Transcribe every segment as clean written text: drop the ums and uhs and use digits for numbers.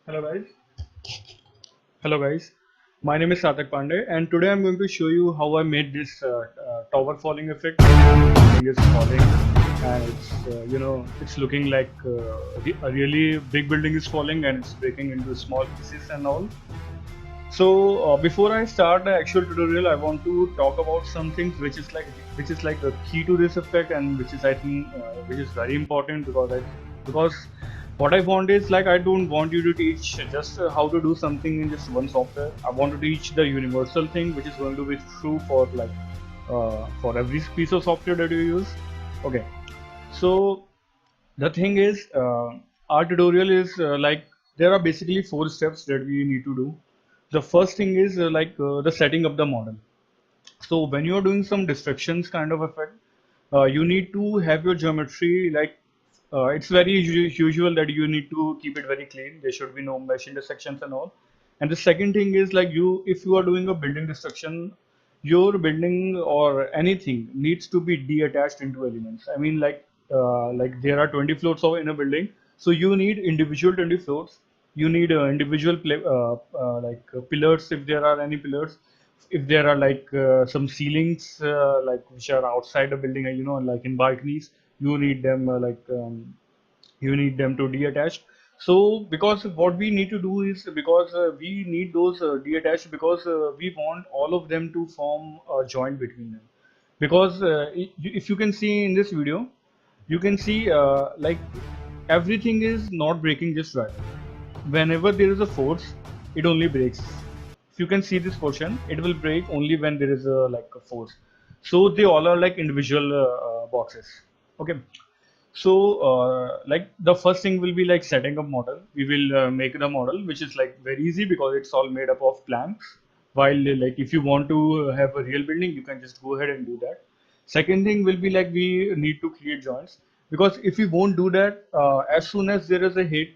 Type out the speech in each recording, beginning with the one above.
Hello guys. Hello guys. My name is Satak Pandey, and today I'm going to show you how I made this tower falling effect. Building is falling, and it's looking like a really big building is falling and it's breaking into small pieces and all. So before I start the actual tutorial, I want to talk about some things which is like a key to this effect, and which is I think which is very important because what I want is like I don't want you to teach just how to do something in just one software. I want to teach the universal thing which is going to be true for every piece of software that you use. Okay, so the thing is, our tutorial is like there are basically four steps that we need to do. The first thing is the setting up the model. So when you are doing some distractions kind of effect, you need to have your geometry like it's very usual that you need to keep it very clean. There should be no mesh intersections and all. And the second thing is like if you are doing a building destruction, your building or anything needs to be detached into elements. I mean like there are 20 floors in a building, so you need individual 20 floors. You need individual pillars if there are any pillars. If there are some ceilings like which are outside the building, like in balconies, you need them you need them to deattach. So because what we need to do is because we need those deattached because we want all of them to form a joint between them. Because if you can see in this video, you can see like everything is not breaking just right. Whenever there is a force, it only breaks. If you can see this portion, it will break only when there is a force. So they all are like individual boxes. Okay, so like the first thing will be like setting up model. We will make the model, which is like very easy because it's all made up of planks. While like if you want to have a real building, you can just go ahead and do that. Second thing will be like we need to create joints, because if we won't do that, as soon as there is a hit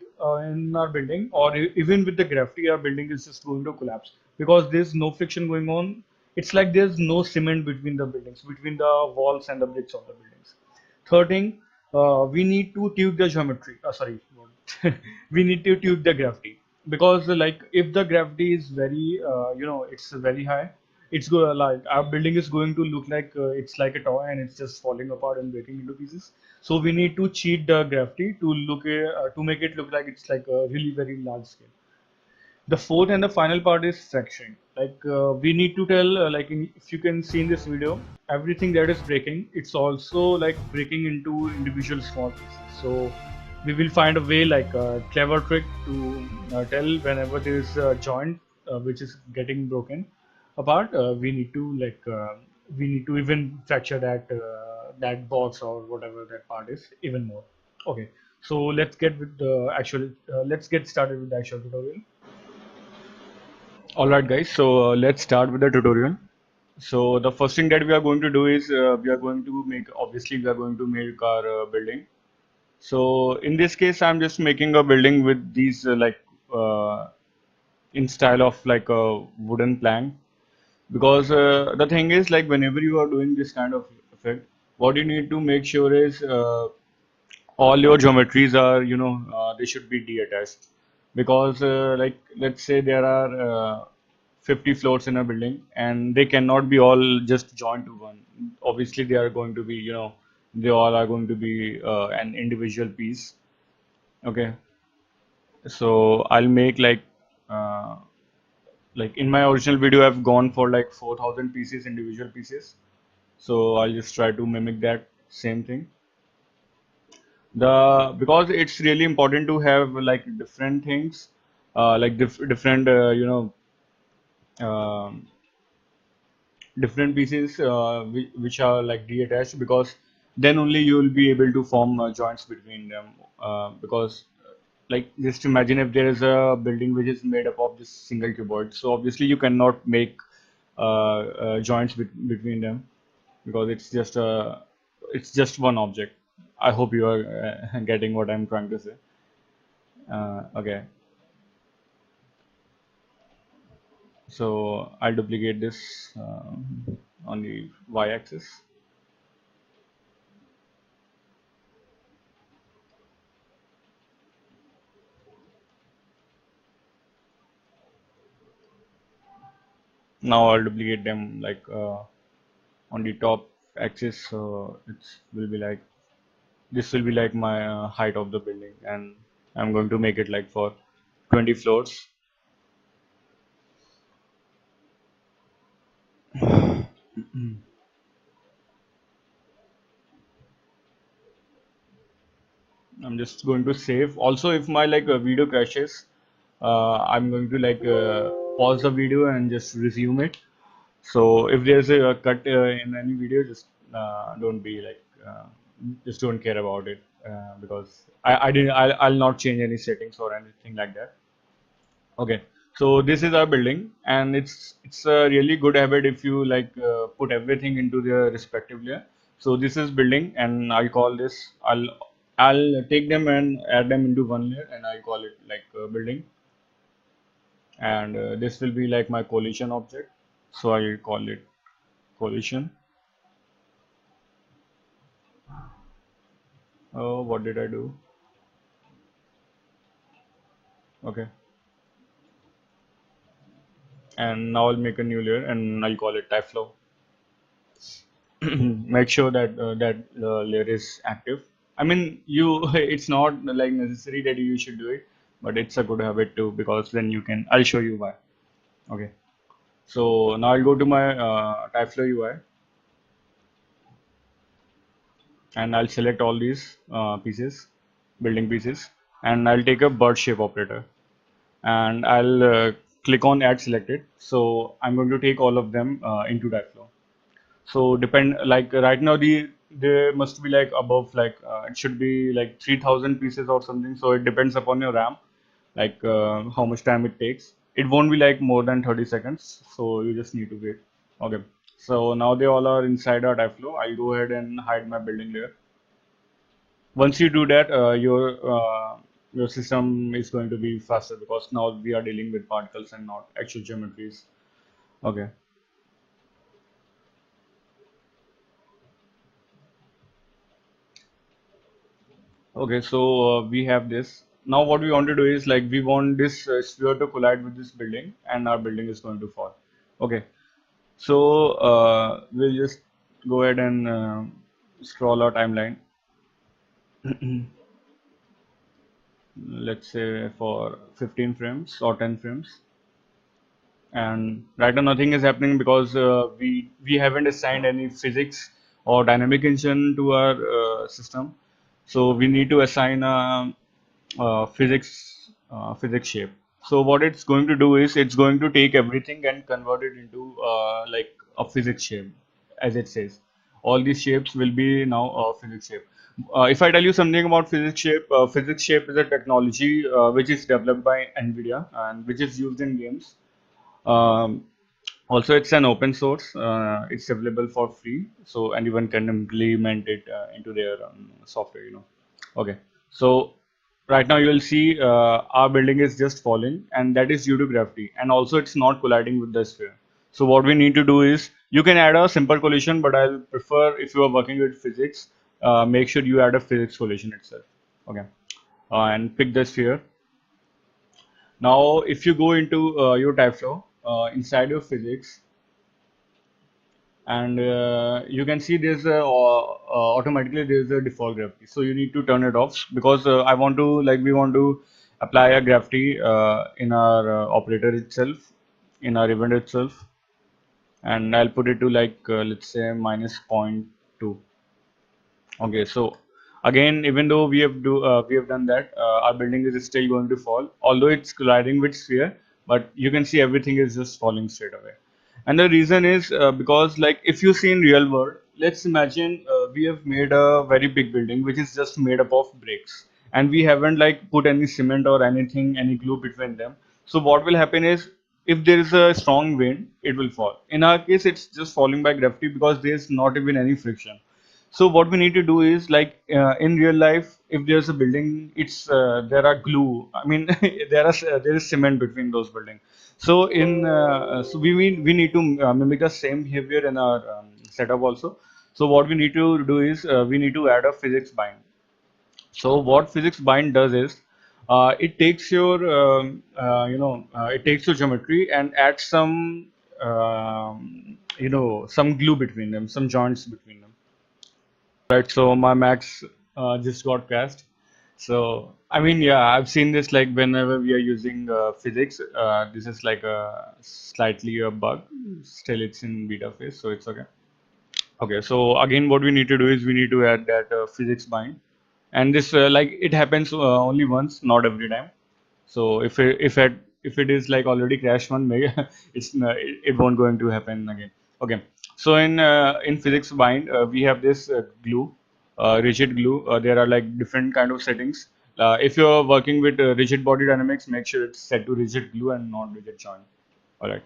in our building, or even with the gravity, our building is just going to collapse because there's no friction going on. It's like there's no cement between the buildings, between the walls and the bricks of the buildings. Third thing, we need to tube the geometry. Sorry, we need to tube the gravity, because like if the gravity is very, it's very high, it's go like our building is going to look like it's like a toy and it's just falling apart and breaking into pieces. So we need to cheat the gravity to make it look like it's like a really very large scale. The fourth and the final part is fracturing. Like we need to tell if you can see in this video, everything that is breaking, it's also like breaking into individual small pieces. So we will find a way, like a clever trick to tell whenever there is a joint which is getting broken apart. We need to even fracture that box or whatever that part is even more. Okay, so let's get started with the actual tutorial. All right, guys. So let's start with the tutorial. So the first thing that we are going to do is we are going to make our building. So in this case, I'm just making a building with these uh, in style of like a wooden plank. Because the thing is like whenever you are doing this kind of effect, what you need to make sure is all your geometries are they should be detached, because like let's say there are 50 floors in a building and they cannot be all just joined to one. Obviously they are going to be they all are going to be an individual piece. Okay, so I'll make uh, like in my original video I've gone for like 4,000 pieces, individual pieces. So I'll just try to mimic that same thing. The Because it's really important to have like different things, different um different pieces which are like detached, because then only you will be able to form joints between them. Because like just imagine if there is a building which is made up of this single cuboid, so obviously you cannot make joints between them, because it's just one object. I hope you are getting what I'm trying to say. Okay, so I'll duplicate this on the y-axis. Now I'll duplicate them like on the top axis. So it will be like this will be like my height of the building, and I'm going to make it like for 20 floors. I'm just going to save. Also, if my like video crashes, I'm going to like pause the video and just resume it. So if there's a cut in any video, just don't be like, just don't care about it because I didn't. I'll not change any settings or anything like that. Okay, so this is our building, and it's a really good habit if you like put everything into their respective layer. So this is building, and I call this. I'll take them and add them into one layer, and I call it like building, and this will be like my collision object. So I call it collision. Oh, what did I do? Okay, and now I'll make a new layer, and I'll call it TyFlow. Make sure that that layer is active. I mean, you it's not like necessary that you should do it, but it's a good habit too because then you can. I'll show you why. Okay. So now I'll go to my TyFlow UI and I'll select all these pieces, building pieces, and I'll take a bird shape operator and I'll click on add selected. So I'm going to take all of them into TyFlow. So depend like right now they must be like above like it should be like 3000 pieces or something. So it depends upon your RAM, like how much time it takes. It won't be like more than 30 seconds. So you just need to wait. Okay. So now they all are inside our TyFlow. I'll go ahead and hide my building layer. Once you do that, your system is going to be faster because now we are dealing with particles and not actual geometries. Okay. Okay, so we have this. Now what we want to do is like we want this sphere to collide with this building and our building is going to fall. Okay, so we'll just go ahead and scroll our timeline. Let's say for 15 frames or 10 frames. And right now nothing is happening because we haven't assigned any physics or dynamic engine to our system. So we need to assign a physics shape. So what it's going to do is it's going to take everything and convert it into like a physics shape, as it says. All these shapes will be now a physics shape. If I tell you something about physics shape is a technology which is developed by NVIDIA and which is used in games. Um, Also, it's an open source. It's available for free, so anyone can implement it into their software. Okay. So right now you will see our building is just falling, and that is due to gravity, and also it's not colliding with the sphere. So what we need to do is you can add a simple collision, but I'll prefer if you are working with physics, make sure you add a physics collision itself. Okay. And pick the sphere. Now, if you go into your TypeFlow inside your physics, and you can see there's a automatically there's a default gravity. So you need to turn it off because I want to like we want to apply a gravity in our operator itself, in our event itself, and I'll put it to like let's say minus zero point 0.2. Okay, so again, even though we have done that, our building is still going to fall, although it's colliding with sphere, but you can see everything is just falling straight away. And the reason is because like if you see in real world, let's imagine we have made a very big building which is just made up of bricks, and we haven't like put any cement or anything, any glue between them. So what will happen is if there is a strong wind, it will fall. In our case, it's just falling by gravity because there's not even any friction. So what we need to do is like in real life, if there's a building, it's there are glue. I mean, there is cement between those buildings. So so we need to mimic the same behavior in our setup also. So what we need to do is we need to add a physics bind. So what physics bind does is it takes your it takes your geometry and adds some some glue between them, some joints between them. Right, so my Macs just got crashed. So I mean, yeah, I've seen this like whenever we are using physics. This is like a slightly a bug. Still, it's in beta phase, so it's okay. Okay, so again, what we need to do is we need to add that physics bind, and this like it happens only once, not every time. So if it is like already crashed one, maybe it won't going to happen again. Okay. So in physics bind, we have this glue, rigid glue. There are like different kind of settings. If you're working with rigid body dynamics, make sure it's set to rigid glue and not rigid joint. All right.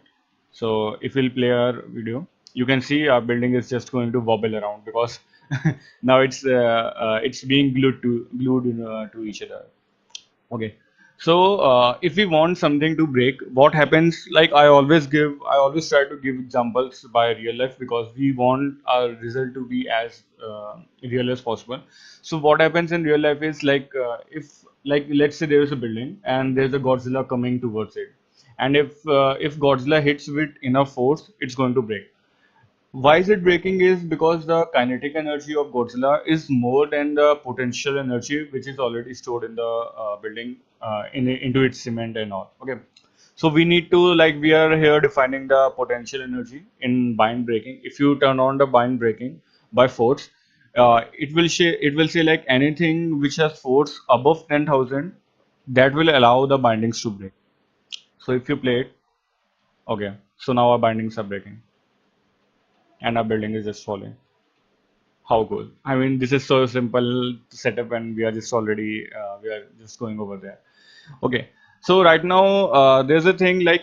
So if we'll play our video, you can see our building is just going to wobble around because now it's being glued to each other. Okay. So if we want something to break, what happens? Like I always try to give examples by real life because we want our result to be as real as possible. So what happens in real life is if like let's say there is a building and there's a Godzilla coming towards it, and if Godzilla hits with enough force, it's going to break. Why is it breaking is because the kinetic energy of Godzilla is more than the potential energy which is already stored in the building into its cement and all. Okay. So we need to like we are here defining the potential energy in bind breaking. If you turn on the bind breaking by force, it will say like anything which has force above 10,000 that will allow the bindings to break. So if you play it, okay. So now our bindings are breaking and our building is just falling. How cool. I mean, this is so simple to set up and we are just going over there. Okay. So right now, there's a thing like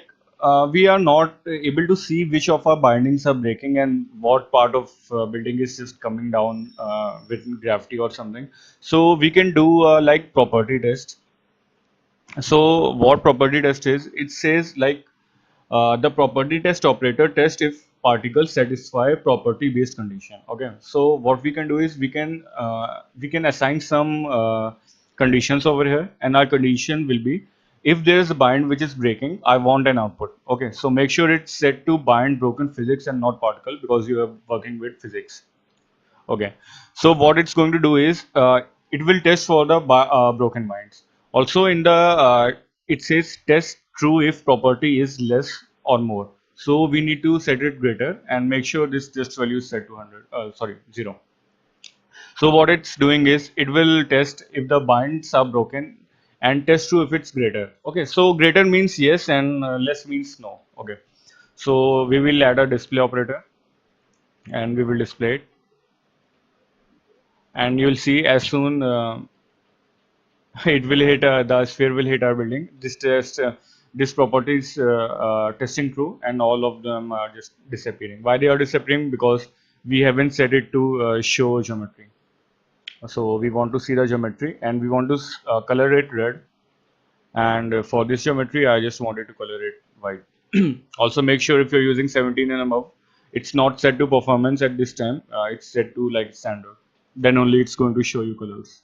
we are not able to see which of our bindings are breaking and what part of building is just coming down with gravity or something. So we can do like property test. So what property test is? It says like the property test operator test if particles satisfy property based condition. Okay, so what we can do is we can assign some conditions over here, and our condition will be if there is a bind which is breaking, I want an output. Okay, so make sure it's set to bind broken physics and not particle because you are working with physics. Okay, so what it's going to do is it will test for the broken binds. Also, it says test true if property is less or more. So we need to set it greater and make sure this test value is set to 100. Sorry, 0. So what it's doing is it will test if the binds are broken and test true if it's greater. Okay, so greater means yes and less means no. Okay, so we will add a display operator and we will display it, and you'll see as soon it will hit the sphere will hit our building. This property is testing true, and all of them are just disappearing. Why they are disappearing? Because we haven't set it to show geometry. So we want to see the geometry, and we want to color it red. And for this geometry, I just wanted to color it white. Also, make sure if you're using 17 and above, it's not set to performance at this time. It's set to like standard. Then only it's going to show you colors.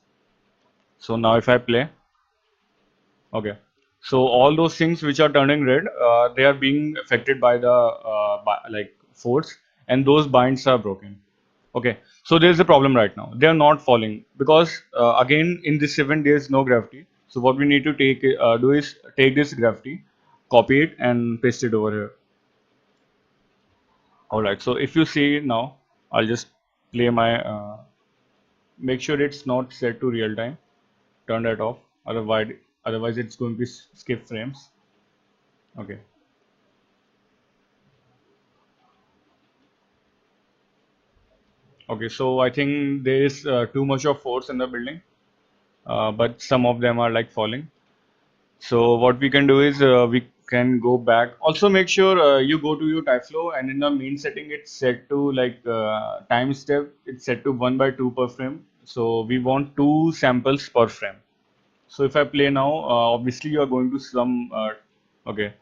So now if I play, okay. So all those things which are turning red, they are being affected by the like force, and those binds are broken. Okay. So there's a problem right now. They are not falling because again in this event there is no gravity. So what we need to do is take this gravity, copy it, and paste it over here. All right. So if you see now, I'll just play my. Make sure it's not set to real time. Turn that off. Otherwise it's going to skip frames. Okay. Okay, so I think there is too much of force in the building, but some of them are like falling. So what we can do is we can go back. Also make sure you go to your TyFlow, and in the main setting it's set to like time step. It's set to 1 by 2 per frame. So we want 2 samples per frame. So if I play now, obviously you are going to some. Okay,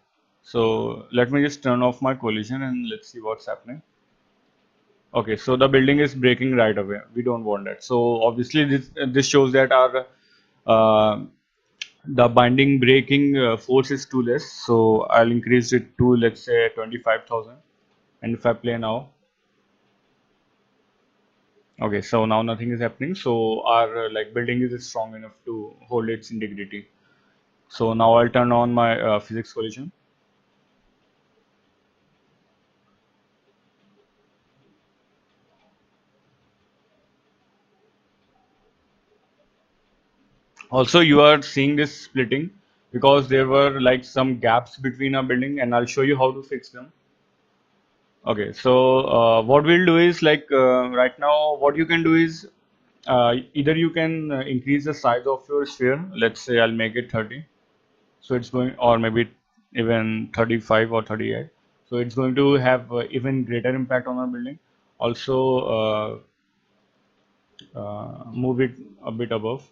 so let me just turn off my collision and let's see what's happening. Okay, so the building is breaking right away. We don't want that. So obviously this shows that our uh, the binding breaking force is too less, so I'll increase it to, let's say, 25,000. And if I play now, okay, so now nothing is happening. So our like building is strong enough to hold its integrity. So now I'll turn on my physics collision. Also, you are seeing this splitting because there were like some gaps between our building, and I'll show you how to fix them. Okay, so what we'll do is like right now, what you can do is either you can increase the size of your sphere. Let's say I'll make it 30. So it's going, or maybe even 35 or 38. So it's going to have even greater impact on our building. Also, move it a bit above.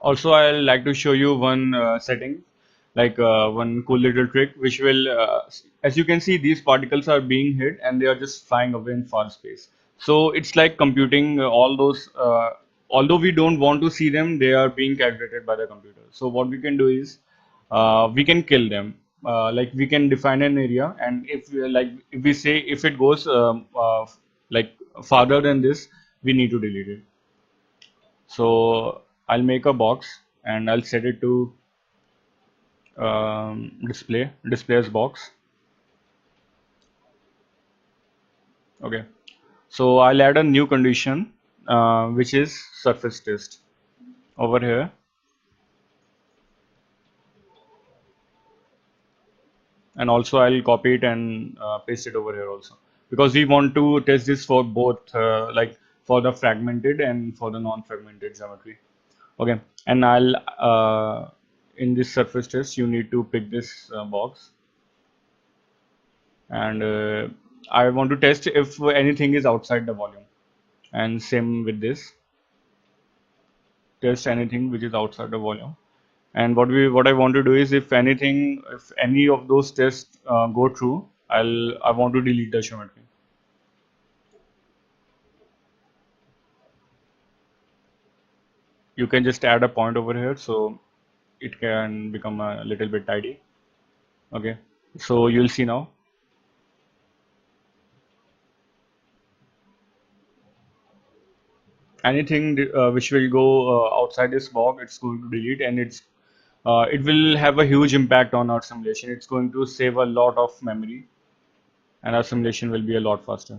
Also, I like to show you one setting, like one cool little trick, which will, as you can see, these particles are being hit and they are just flying away in far space. So it's like computing all those, although we don't want to see them, they are being calculated by the computer. So what we can do is, we can kill them. Like we can define an area, and if we say if it goes like farther than this, we need to delete it. So I'll make a box and I'll set it to display as box. Okay. So I'll add a new condition, which is surface test over here, and also I'll copy it and paste it over here also, because we want to test this for both, like for the fragmented and for the non-fragmented geometry. Okay, and I'll in this surface test you need to pick this box, and I want to test if anything is outside the volume, and same with this, test anything which is outside the volume. And what I want to do is, if any of those tests go true, I want to delete the geometry. You can just add a point over here so it can become a little bit tidy. Okay, so you'll see now anything which will go outside this box, it's going to delete, and it will have a huge impact on our simulation. It's going to save a lot of memory, and our simulation will be a lot faster.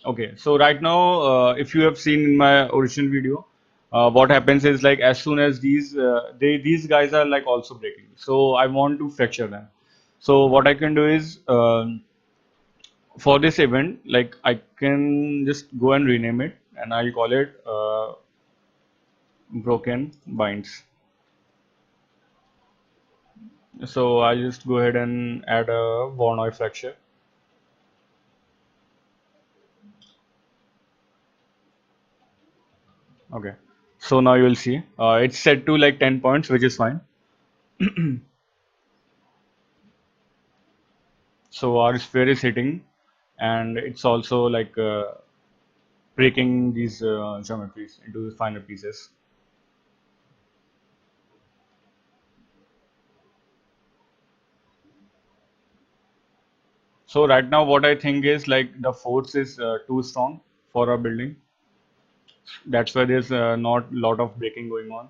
Okay, so right now, if you have seen in my original video, what happens is like as soon as these guys are like also breaking, so I want to fracture them. So what I can do is, for this event, like I can just go and rename it, and I'll call it broken binds. So I just go ahead and add a Voronoi fracture. Okay. So now you will see it's set to like 10 points, which is fine. So our sphere is hitting, and it's also like breaking these geometries into finer pieces. So right now, what I think is like the force is too strong for our building. That's why there's not a lot of breaking going on.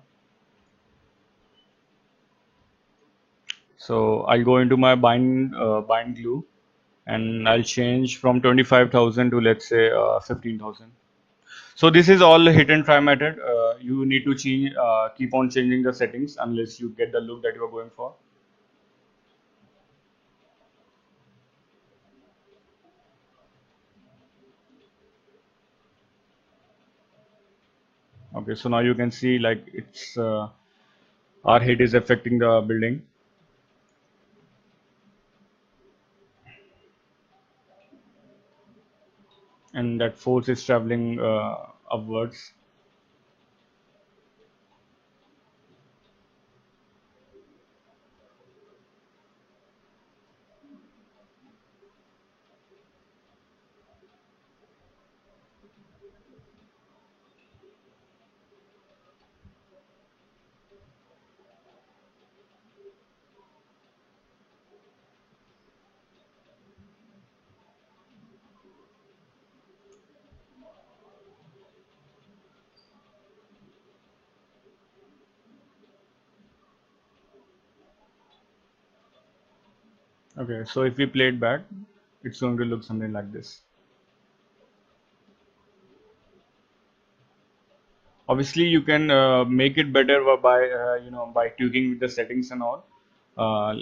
So I'll go into my bind glue, and I'll change from 25,000 to, let's say, 15,000. So this is all hit and try method. You need to change, keep on changing the settings unless you get the look that you are going for. Okay, so now you can see like it's our hit is affecting the building, and that force is traveling upwards. Okay, so if we play it back, it's going to look something like this. Obviously, you can make it better by by tweaking with the settings and all. Uh,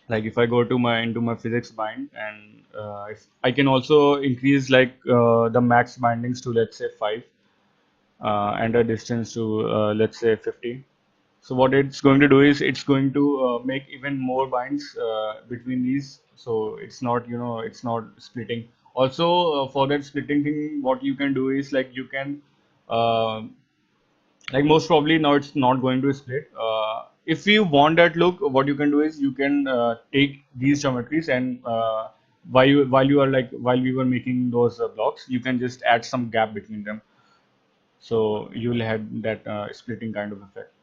like if I go to my into my physics bind, and if I can also increase like the max bindings to, let's say, 5, and a distance to, let's say, 50. So what it's going to do is it's going to make even more binds between these, so it's not, it's not splitting. Also, for that splitting thing, what you can do is like you can uh, like most probably now it's not going to split. If you want that look, what you can do is you can take these geometries, and while we were making those blocks, you can just add some gap between them, so you will have that splitting kind of effect.